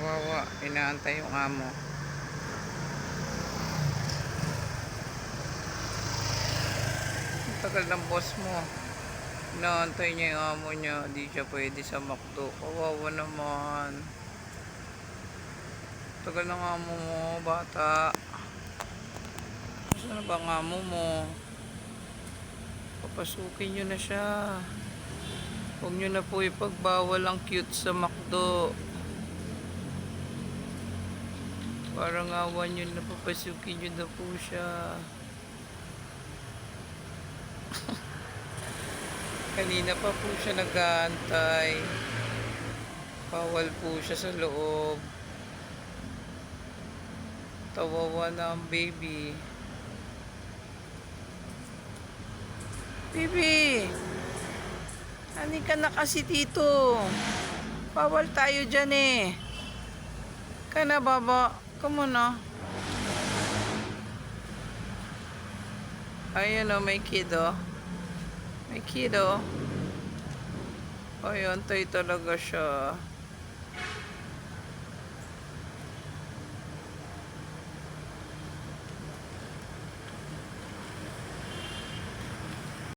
Kawawa, inaantay yung amo. Ang tagal ng boss mo. Inaantay niya yung amo niya. Di siya pwede sa McDo. Kawawa naman. Tagal ng amo mo, bata. Saan na ba ang amo mo? Papasukin nyo na siya. Huwag nyo na po ipagbawal ang cute sa McDo. Parang awan nyo na, papasukin nyo na po siya. Kanina pa po siya nag-aantay. Bawal po siya sa loob. Tawawa na ang baby. Baby! Ani ka na kasi dito. Bawal tayo dyan eh. Kana baba. Come on na. Ayun o, may kid o. May kid o. Ay, antay talaga siya.